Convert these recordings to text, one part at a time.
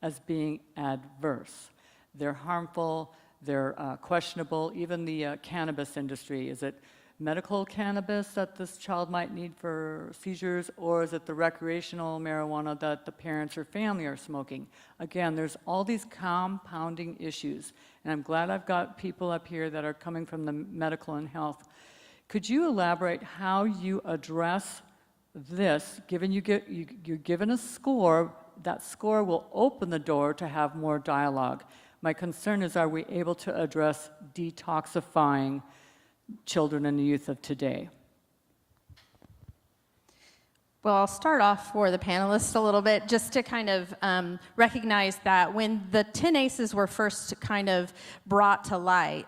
as being adverse. They're harmful, they're questionable. Even the cannabis industry, is it medical cannabis that this child might need for seizures, or is it the recreational marijuana that the parents or family are smoking? Again, there's all these compounding issues, and I'm glad I've got people up here that are coming from the medical and health. Could you elaborate how you address this, given you're given a score, that score will open the door to have more dialogue. My concern is, are we able to address detoxifying children and youth of today? Well, I'll start off for the panelists a little bit, just to kind of recognize that when the 10 ACEs were first kind of brought to light,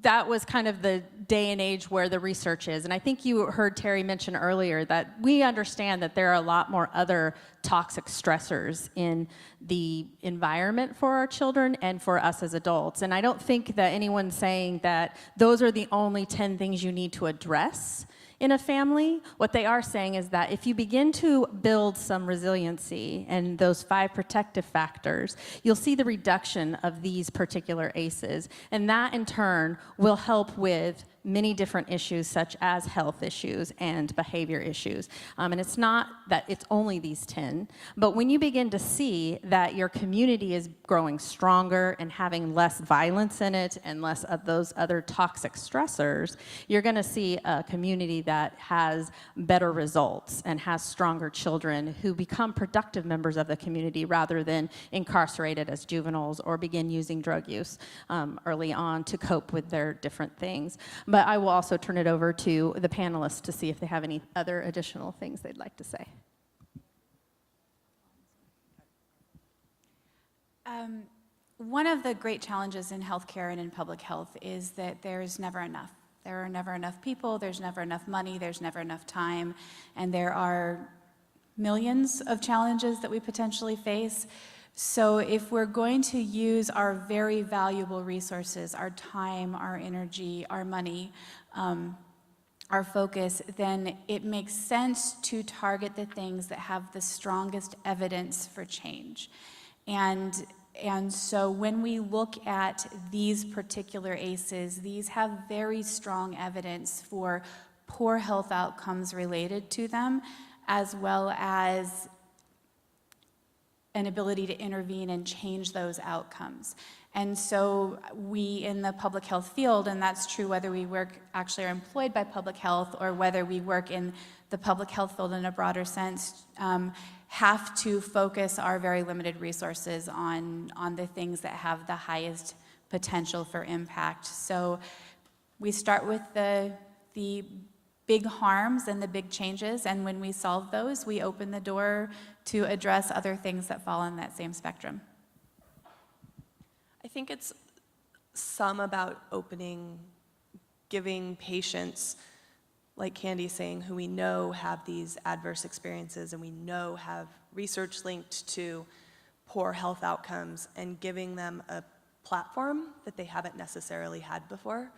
that was kind of the day and age where the research is. And I think you heard Terry mention earlier that we understand that there are a lot more other toxic stressors in the environment for our children and for us as adults. And I don't think that anyone's saying that those are the only 10 things you need to address in a family. What they are saying is that if you begin to build some resiliency and those 5 protective factors, you'll see the reduction of these particular ACEs. And that in turn will help with many different issues such as health issues and behavior issues. And it's not that it's only these 10, but when you begin to see that your community is growing stronger and having less violence in it and less of those other toxic stressors, you're gonna see a community that has better results and has stronger children who become productive members of the community rather than incarcerated as juveniles or begin using drug use early on to cope with their different things. But I will also turn it over to the panelists to see if they have any other additional things they'd like to say. One of the great challenges in healthcare and in public health is that there's never enough. There are never enough people, there's never enough money, there's never enough time, and there are millions of challenges that we potentially face. So if we're going to use our very valuable resources, our time, our energy, our money, our focus, then it makes sense to target the things that have the strongest evidence for change. And so when we look at these particular ACEs, these have very strong evidence for poor health outcomes related to them, as well as an ability to intervene and change those outcomes. And so we in the public health field, and that's true whether we actually are employed by public health or whether we work in the public health field in a broader sense, have to focus our very limited resources on the things that have the highest potential for impact. So we start with the big harms and the big changes, and when we solve those, we open the door to address other things that fall on that same spectrum. I think it's some about giving patients, like Candy's saying, who we know have these adverse experiences and we know have research linked to poor health outcomes, and giving them a platform that they haven't necessarily had before.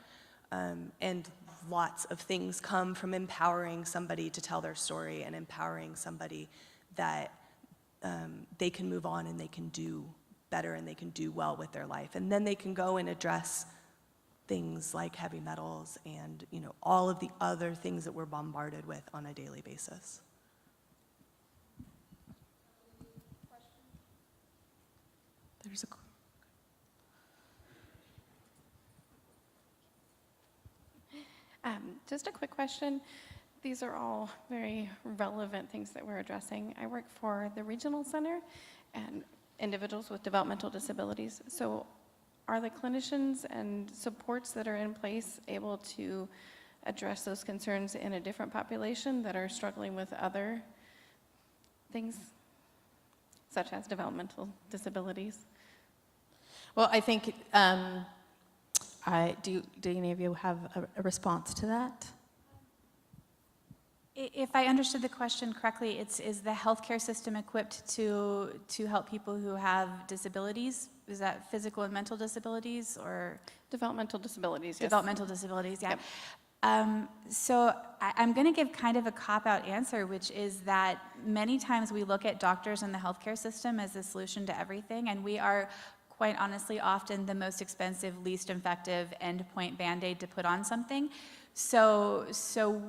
And lots of things come from empowering somebody to tell their story and empowering somebody that they can move on and they can do better and they can do well with their life. And then they can go and address things like heavy metals and all of the other things that we're bombarded with on a daily basis. There's a Just a quick question. These are all very relevant things that we're addressing. I work for the Regional Center and individuals with developmental disabilities. So are the clinicians and supports that are in place able to address those concerns in a different population that are struggling with other things, such as developmental disabilities? Well, I think, do any of you have a response to that? If I understood the question correctly, is the healthcare system equipped to help people who have disabilities? Is that physical and mental disabilities or? Developmental disabilities, yes. Developmental disabilities, yeah. So I'm going to give kind of a cop-out answer, which is that many times we look at doctors in the healthcare system as the solution to everything, and we are, quite honestly, often the most expensive, least effective endpoint Band-Aid to put on something. So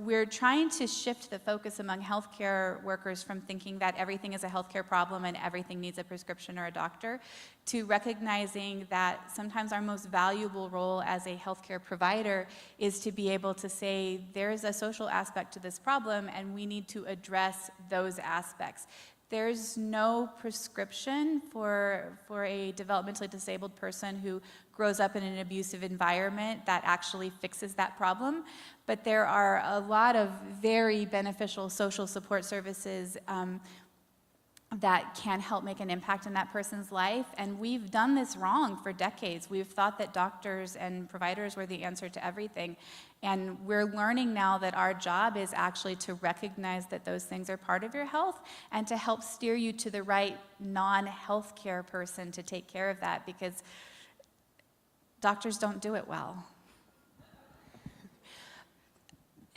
we're trying to shift the focus among healthcare workers from thinking that everything is a healthcare problem and everything needs a prescription or a doctor, to recognizing that sometimes our most valuable role as a healthcare provider is to be able to say there's a social aspect to this problem and we need to address those aspects. There's no prescription for a developmentally disabled person who grows up in an abusive environment that actually fixes that problem, but there are a lot of very beneficial social support services that can help make an impact in that person's life, and we've done this wrong for decades. We've thought that doctors and providers were the answer to everything, and we're learning now that our job is actually to recognize that those things are part of your health and to help steer you to the right non-healthcare person to take care of that, because doctors don't do it well.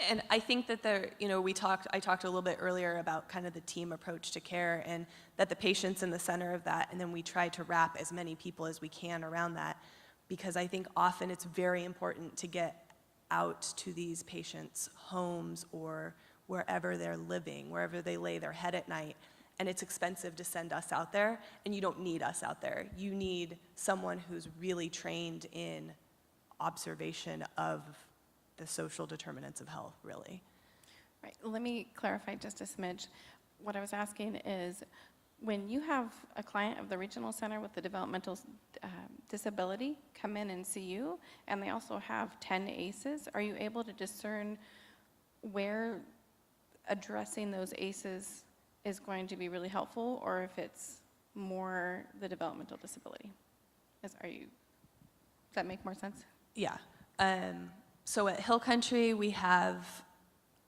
And I think that I talked a little bit earlier about kind of the team approach to care, and that the patient's in the center of that, and then we try to wrap as many people as we can around that, because I think often it's very important to get out to these patients' homes or wherever they're living, wherever they lay their head at night, and it's expensive to send us out there, and you don't need us out there. You need someone who's really trained in observation of the social determinants of health, really. Right, let me clarify just a smidge. What I was asking is, when you have a client of the regional center with a developmental disability come in and see you, and they also have 10 ACEs, are you able to discern where addressing those ACEs is going to be really helpful, or if it's more the developmental disability? Does that make more sense? Yeah. So at Hill Country, we have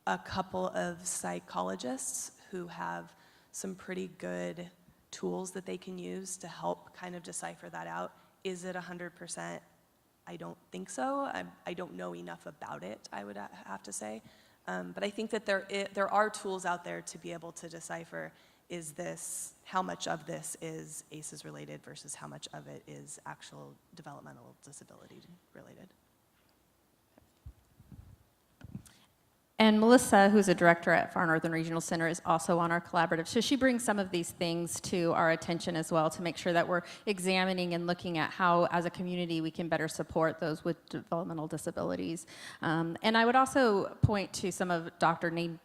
a couple of psychologists who have some pretty good tools that they can use to help kind of decipher that out. Is it 100%? I don't think so. I don't know enough about it, I would have to say. But I think that there are tools out there to be able to decipher, how much of this is ACEs related versus how much of it is actual developmental disability related. And Melissa, who's a director at Far Northern Regional Center, is also on our collaborative. So she brings some of these things to our attention as well, to make sure that we're examining and looking at how, as a community, we can better support those with developmental disabilities. And I would also point to some of Dr. Nadine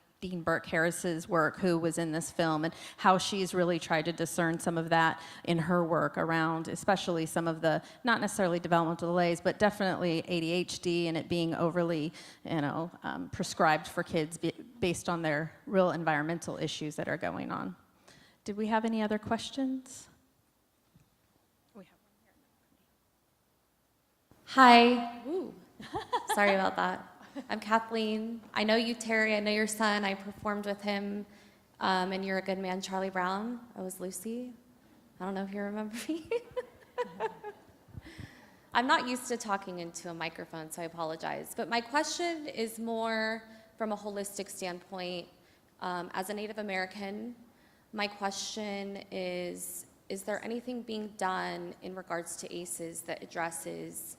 Burke-Harris's work, who was in this film, and how she's really tried to discern some of that in her work around, especially some of the, not necessarily developmental delays, but definitely ADHD and it being overly, prescribed for kids based on their real environmental issues that are going on. Did we have any other questions? Hi. Ooh. Sorry about that. I'm Kathleen. I know you, Terry. I know your son. I performed with him in You're a Good Man, Charlie Brown. I was Lucy. I don't know if you remember me. I'm not used to talking into a microphone, so I apologize. But my question is more from a holistic standpoint. As a Native American, my question is there anything being done in regards to ACEs that addresses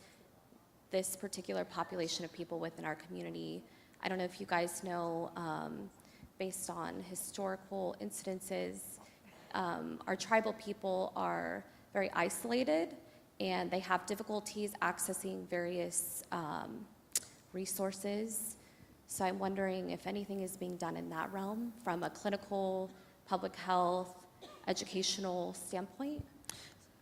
this particular population of people within our community? I don't know if you guys know, based on historical incidences, our tribal people are very isolated and they have difficulties accessing various resources. So I'm wondering if anything is being done in that realm from a clinical, public health, educational standpoint.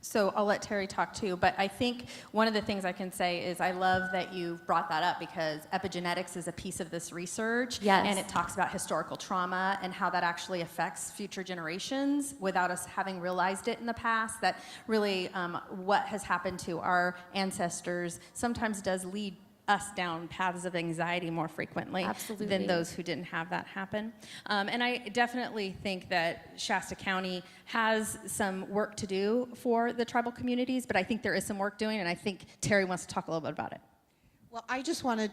So I'll let Terry talk too, but I think one of the things I can say is I love that you brought that up, because epigenetics is a piece of this research. Yes. And it talks about historical trauma and how that actually affects future generations without us having realized it in the past, that really what has happened to our ancestors sometimes does lead us down paths of anxiety more frequently Absolutely. than those who didn't have that happen. And I definitely think that Shasta County has some work to do for the tribal communities, but I think there is some work doing, and I think Terry wants to talk a little bit about it. Well, I just want to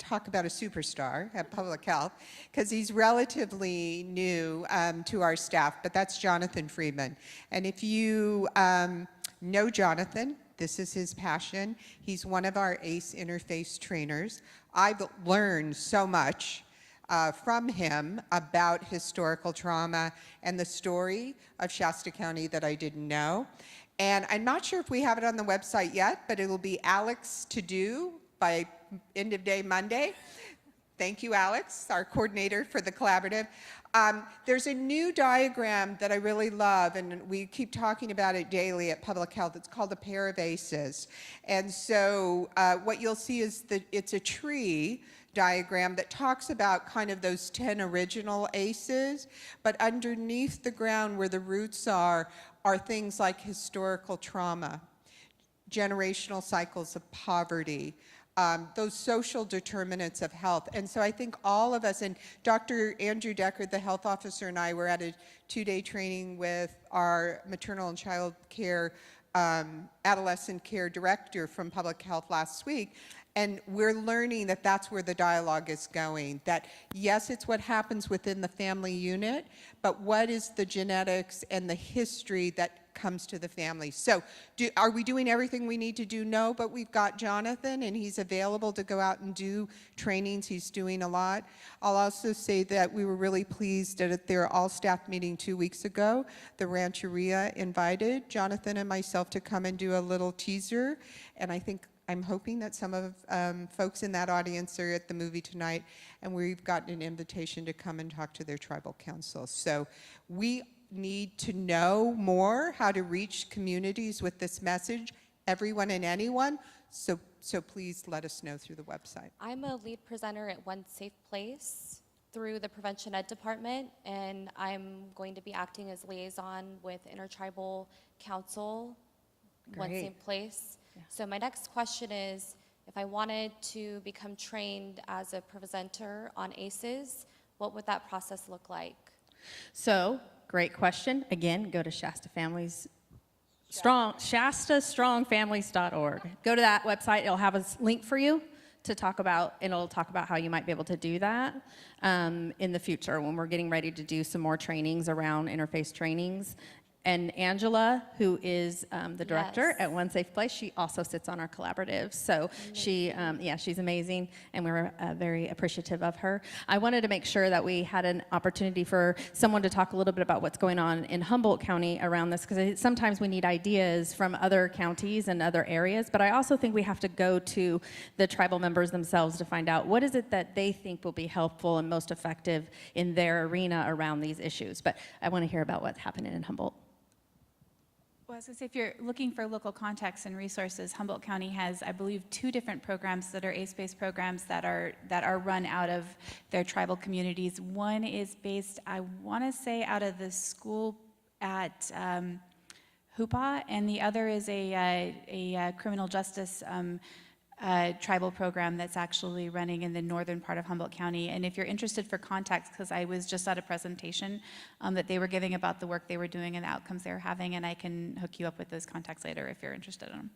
talk about a superstar at Public Health, because he's relatively new to our staff, but that's Jonathan Friedman. And if you know Jonathan, this is his passion. He's one of our ACE interface trainers. I've learned so much from him about historical trauma and the story of Shasta County that I didn't know. And I'm not sure if we have it on the website yet, but it will be Alex to do by end of day Monday. Thank you, Alex, our coordinator for the collaborative. There's a new diagram that I really love, and we keep talking about it daily at Public Health. It's called a pair of ACEs. And so what you'll see is that it's a tree diagram that talks about kind of those 10 original ACEs, but underneath the ground where the roots are things like historical trauma, generational cycles of poverty, those social determinants of health. And so I think all of us, and Dr. Andrew Decker, the health officer, and I were at a 2-day training with our maternal and child care, adolescent care director from Public Health last week. And we're learning that that's where the dialogue is going, that yes, it's what happens within the family unit, but what is the genetics and the history that comes to the family? So are we doing everything we need to do? No, but we've got Jonathan, and he's available to go out and do trainings. He's doing a lot. I'll also say that we were really pleased that at their all-staff meeting 2 weeks ago, the Rancheria invited Jonathan and myself to come and do a little teaser, and I'm hoping that some of folks in that audience are at the movie tonight, and we've gotten an invitation to come and talk to their tribal council. So we need to know more how to reach communities with this message, everyone and anyone. So please let us know through the website. I'm a lead presenter at One Safe Place through the Prevention Ed Department, and I'm going to be acting as liaison with Intertribal Council, One Great. Safe Place. So my next question is, if I wanted to become trained as a presenter on ACEs, what would that process look like? So, great question. Again, go to Shasta Families ShastaStrongFamilies.org. Go to that website. It'll have a link for you to talk about, and it'll talk about how you might be able to do that in the future when we're getting ready to do some more trainings around interface trainings. And Angela, who is the director Yes. at One Safe Place, she also sits on our collaborative. So she's amazing, and we're very appreciative of her. I wanted to make sure that we had an opportunity for someone to talk a little bit about what's going on in Humboldt County around this, because sometimes we need ideas from other counties and other areas, but I also think we have to go to the tribal members themselves to find out what is it that they think will be helpful and most effective in their arena around these issues. But I want to hear about what's happening in Humboldt. Well, I was going to say, if you're looking for local contacts and resources, Humboldt County has, I believe, 2 different programs that are ACE-based programs that are run out of their tribal communities. One is based, I want to say, out of the school at Hoopa, and the other is a criminal justice tribal program that's actually running in the northern part of Humboldt County. And if you're interested for contacts, because I was just at a presentation that they were giving about the work they were doing and the outcomes they were having, and I can hook you up with those contacts later if you're interested in them.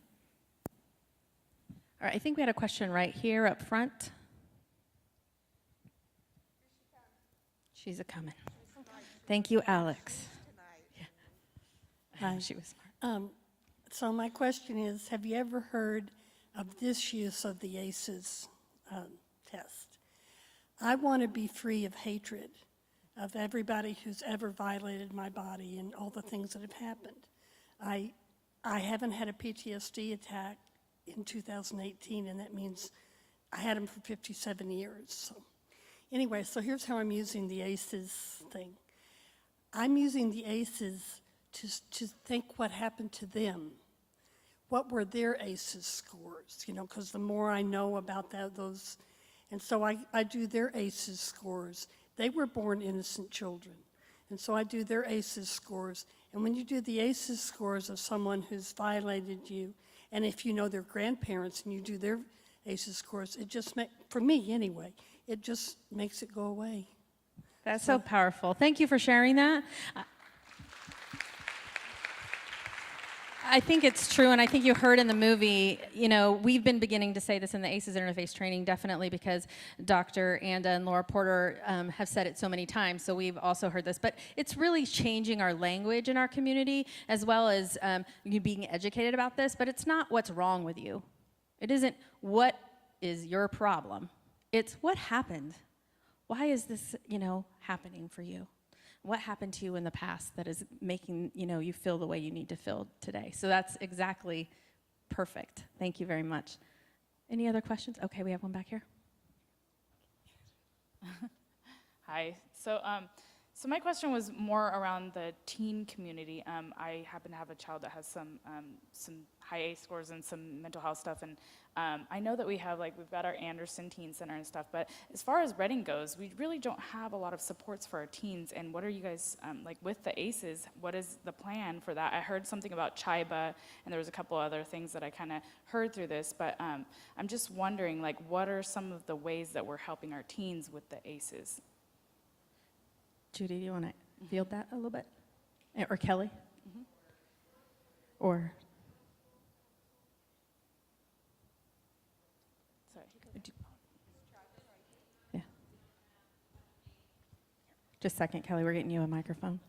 All right, I think we had a question right here up front. She's a coming. Thank you, Alex. Hi. She was smart. So my question is, have you ever heard of this use of the ACEs test? I want to be free of hatred of everybody who's ever violated my body and all the things that have happened. I haven't had a PTSD attack in 2018, and that means I had them for 57 years. So anyway, so here's how I'm using the ACEs thing. I'm using the ACEs to think what happened to them. What were their ACEs scores? You know, because the more I know about those, and so I do their ACEs scores. They were born innocent children, and so I do their ACEs scores. And when you do the ACEs scores of someone who's violated you, and if you know their grandparents and you do their ACEs scores, it just for me anyway, it just makes it go away. That's so powerful. Thank you for sharing that. I think it's true, and I think you heard in the movie, you know, we've been beginning to say this in the ACEs interface training, definitely because Dr. Anda and Laura Porter have said it so many times, so we've also heard this. But it's really changing our language in our community, as well as you being educated about this, but it's not what's wrong with you. It isn't what is your problem. It's what happened. Why is this, you know, happening for you? What happened to you in the past that is making, you know, you feel the way you need to feel today? So that's exactly perfect. Thank you very much. Any other questions? Okay, we have one back here. Hi. So my question was more around the teen community. I happen to have a child that has some high ACE scores and some mental health stuff, and I know that we've got our Anderson Teen Center and stuff, but as far as Reading goes, we really don't have a lot of supports for our teens. And what are you guys, like with the ACEs, what is the plan for that? I heard something about CHIBA, and there was a couple other things that I kind of heard through this, but I'm just wondering, like, what are some of the ways that we're helping our teens with the ACEs? Judy, do you want to field that a little bit? Or Kelly? Or? Sorry. Yeah. Just a second, Kelly, we're getting you a microphone.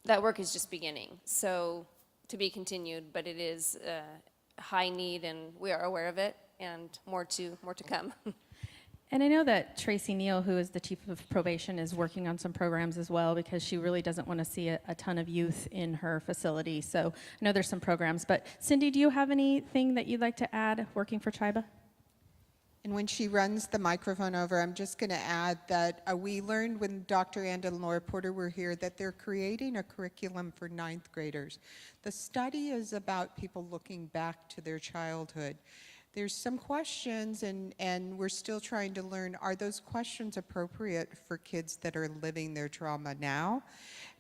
That work is just beginning, so to be continued, but it is a high need, and we are aware of it, and more to come. And I know that Tracy Neal, who is the chief of probation, is working on some programs as well, because she really doesn't want to see a ton of youth in her facility. So I know there's some programs. But Cindy, do you have anything that you'd like to add working for CHIBA? And when she runs the microphone over, I'm just going to add that we learned when Dr. Anda and Laura Porter were here that they're creating a curriculum for 9th graders. The study is about people looking back to their childhood. There's some questions, and we're still trying to learn, are those questions appropriate for kids that are living their trauma now?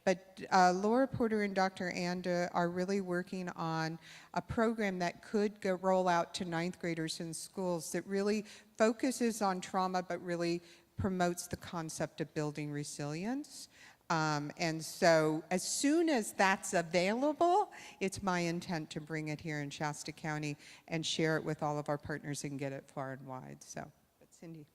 But Laura Porter and Dr. Anda are really working on a program that could roll out to 9th graders in schools that really focuses on trauma, but really promotes the concept of building resilience. And so as soon as that's available, it's my intent to bring it here in Shasta County and share it with all of our partners and get it far and wide. So, but Cindy.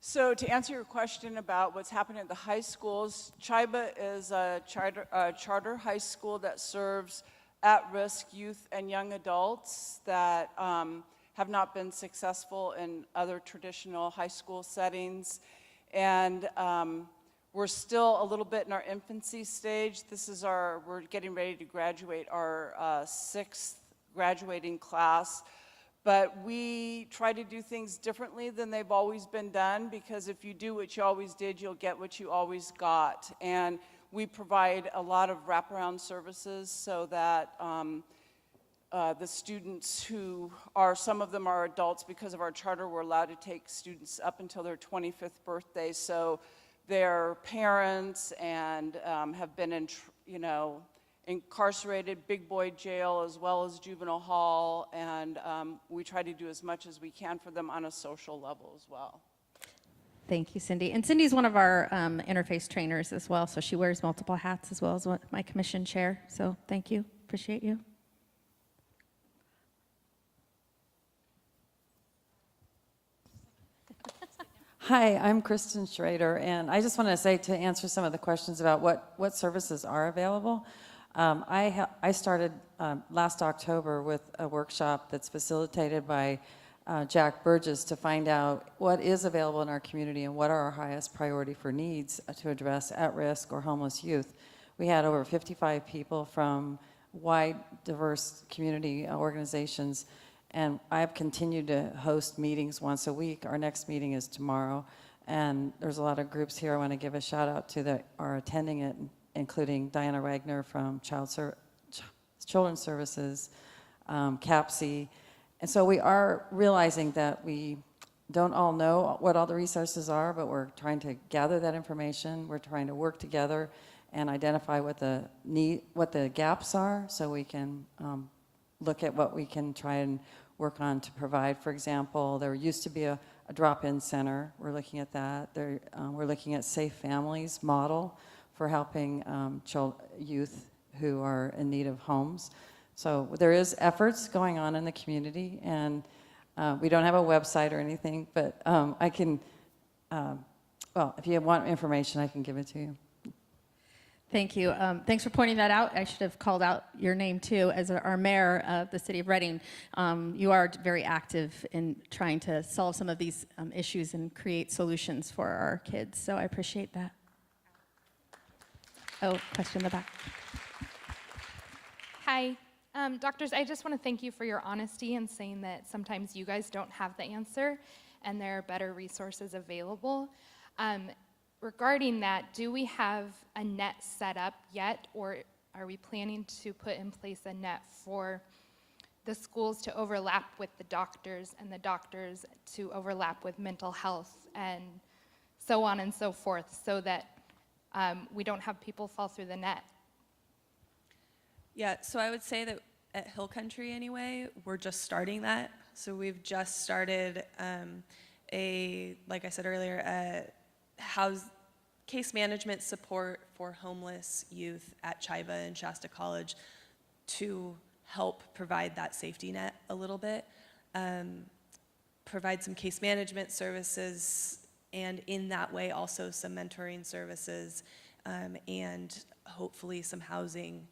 So to answer your question about what's happening at the high schools, CHIBA is a charter high school that serves at-risk youth and young adults that have not been successful in other traditional high school settings. And we're still a little bit in our infancy stage. We're getting ready to graduate our 6th graduating class. But we try to do things differently than they've always been done, because if you do what you always did, you'll get what you always got. And we provide a lot of wraparound services so that the students who are, some of them are adults because of our charter, we're allowed to take students up until their 25th birthday. So their parents and have been incarcerated, big boy jail as well as juvenile hall, and we try to do as much as we can for them on a social level as well. Thank you, Cindy. And Cindy's one of our interface trainers as well, so she wears multiple hats as well as my commission chair. So thank you. Appreciate you. Hi, I'm Kristen Schrader, and I just want to say, to answer some of the questions about what services are available, I started last October with a workshop that's facilitated by Jack Burgess to find out what is available in our community and what are our highest priority for needs to address at-risk or homeless youth. We had over 55 people from wide, diverse community organizations, and I've continued to host meetings once a week. Our next meeting is tomorrow, and there's a lot of groups here I want to give a shout out to that are attending it, including Diana Wagner from Children's Services, CAPSI. And so we are realizing that we don't all know what all the resources are, but we're trying to gather that information. We're trying to work together and identify what the gaps are, so we can look at what we can try and work on to provide. For example, there used to be a drop-in center. We're looking at that. We're looking at Safe Families model for helping youth who are in need of homes. So there is efforts going on in the community, and we don't have a website or anything, but I can, well, if you want information, I can give it to you. Thank you. Thanks for pointing that out. I should have called out your name too. As our mayor of the city of Reading, you are very active in trying to solve some of these issues and create solutions for our kids. So I appreciate that. Oh, question in the back. Hi. Doctors, I just want to thank you for your honesty in saying that sometimes you guys don't have the answer and there are better resources available. Regarding that, do we have a net set up yet, or are we planning to put in place a net for the schools to overlap with the doctors and the doctors to overlap with mental health and so on and so forth, so that we don't have people fall through the net? Yeah, so I would say that at Hill Country anyway, we're just starting that. So we've just started like I said earlier, case management support for homeless youth at Chiba and Shasta College to help provide that safety net a little bit, provide some case management services, and in that way also some mentoring services, and hopefully some housing.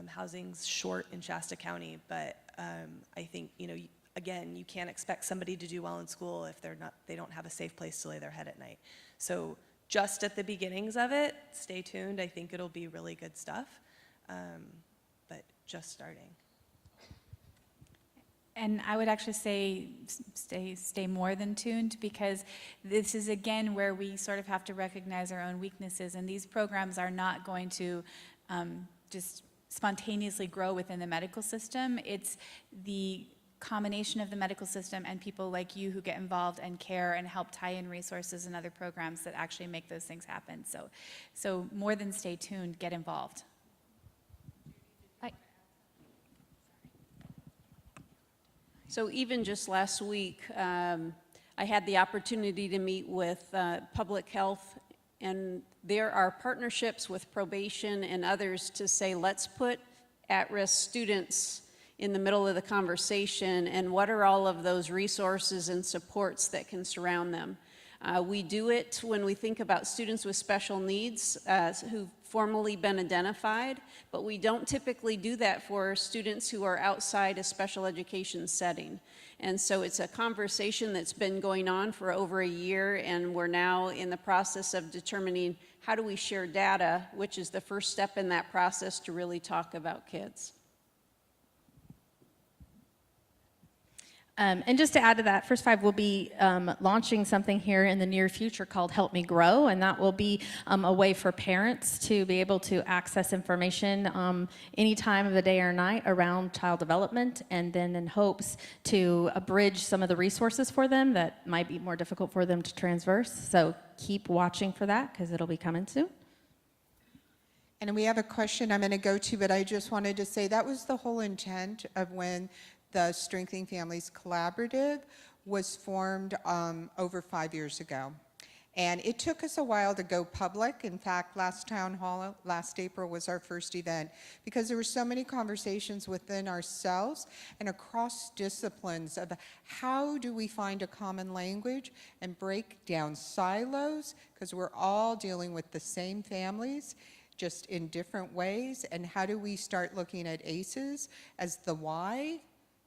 Housing's short in Shasta County, but I think, again, you can't expect somebody to do well in school if they don't have a safe place to lay their head at night. So just at the beginnings of it, stay tuned. I think it'll be really good stuff, but just starting. And I would actually say stay more than tuned, because this is again where we sort of have to recognize our own weaknesses, and these programs are not going to just spontaneously grow within the medical system. It's the combination of the medical system and people like you who get involved and care and help tie in resources and other programs that actually make those things happen. So more than stay tuned, get involved. So even just last week, I had the opportunity to meet with public health, and there are partnerships with probation and others to say, let's put at-risk students in the middle of the conversation, and what are all of those resources and supports that can surround them. We do it when we think about students with special needs who've formally been identified, but we don't typically do that for students who are outside a special education setting. And so it's a conversation that's been going on for over a year, and we're now in the process of determining how do we share data, which is the first step in that process to really talk about kids. And just to add to that, First Five will be launching something here in the near future called Help Me Grow, and that will be a way for parents to be able to access information any time of the day or night around child development, and then in hopes to bridge some of the resources for them that might be more difficult for them to transverse. So keep watching for that, because it'll be coming soon. And we have a question I'm going to go to, but I just wanted to say that was the whole intent of when the Strengthening Families Collaborative was formed over 5 years ago. And it took us a while to go public. In fact, last town hall, last April was our first event, because there were so many conversations within ourselves and across disciplines of how do we find a common language and break down silos, because we're all dealing with the same families, just in different ways. And how do we start looking at ACEs as the why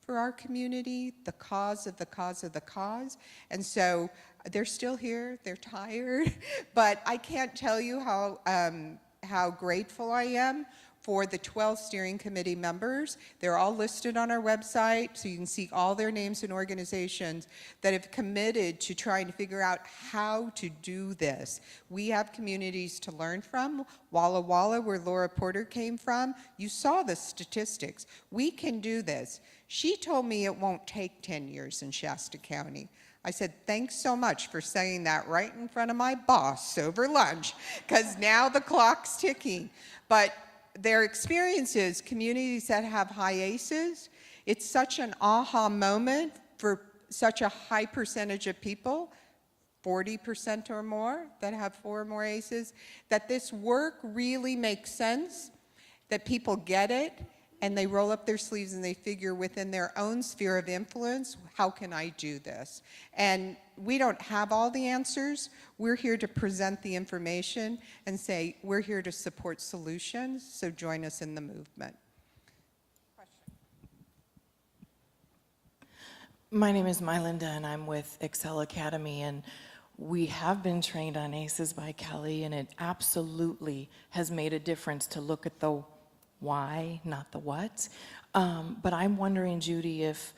for our community, the cause of the cause of the cause. And so they're still here, they're tired, but I can't tell you how grateful I am for the 12 steering committee members. They're all listed on our website, so you can see all their names and organizations that have committed to trying to figure out how to do this. We have communities to learn from. Walla Walla, where Laura Porter came from, you saw the statistics. We can do this. She told me it won't take 10 years in Shasta County. I said, thanks so much for saying that right in front of my boss over lunch, because now the clock's ticking. But their experiences, communities that have high ACEs, it's such an aha moment for such a high percentage of people, 40% or more that have 4 or more ACEs, that this work really makes sense. that people get it and they roll up their sleeves and they figure within their own sphere of influence, how can I do this? And we don't have all the answers. We're here to present the information and say, we're here to support solutions, so join us in the movement. My name is Mylinda, and I'm with Excel Academy, and we have been trained on ACEs by Kelly, and it absolutely has made a difference to look at the why, not the what. But I'm wondering, Judy, if,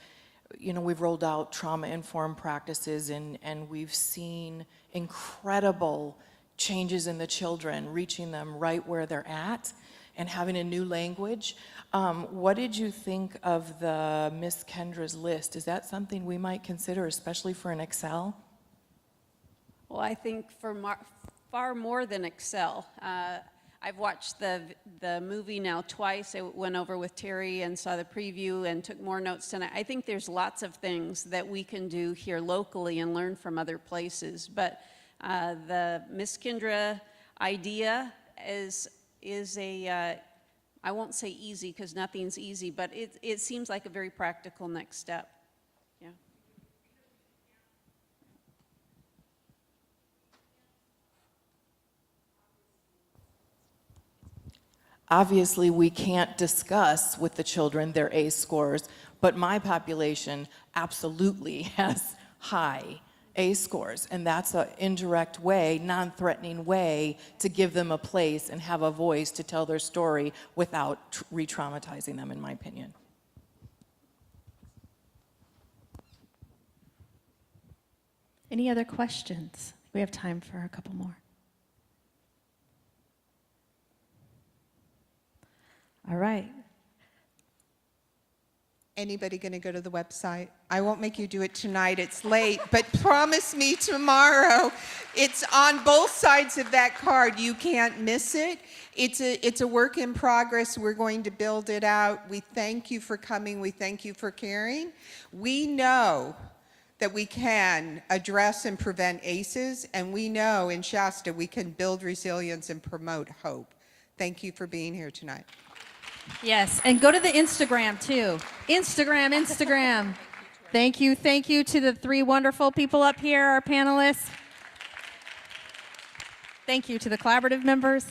we've rolled out trauma-informed practices, and we've seen incredible changes in the children, reaching them right where they're at, and having a new language. What did you think of the Miss Kendra's list? Is that something we might consider, especially for an Excel? Well, I think for far more than Excel. I've watched the movie now twice. I went over with Terry and saw the preview and took more notes tonight. I think there's lots of things that we can do here locally and learn from other places. But the Miss Kendra idea is a, I won't say easy because nothing's easy, but it seems like a very practical next step. Yeah. Obviously, we can't discuss with the children their ACE scores, but my population absolutely has high ACE scores, and that's an indirect way, non-threatening way to give them a place and have a voice to tell their story without re-traumatizing them, in my opinion. Any other questions? We have time for a couple more. All right. Anybody going to go to the website? I won't make you do it tonight, it's late, but promise me tomorrow. It's on both sides of that card. You can't miss it. It's a work in progress. We're going to build it out. We thank you for coming. We thank you for caring. We know that we can address and prevent ACEs, and we know in Shasta we can build resilience and promote hope. Thank you for being here tonight. Yes, and go to the Instagram too. Instagram. Thank you to the three wonderful people up here, our panelists. Thank you to the collaborative members.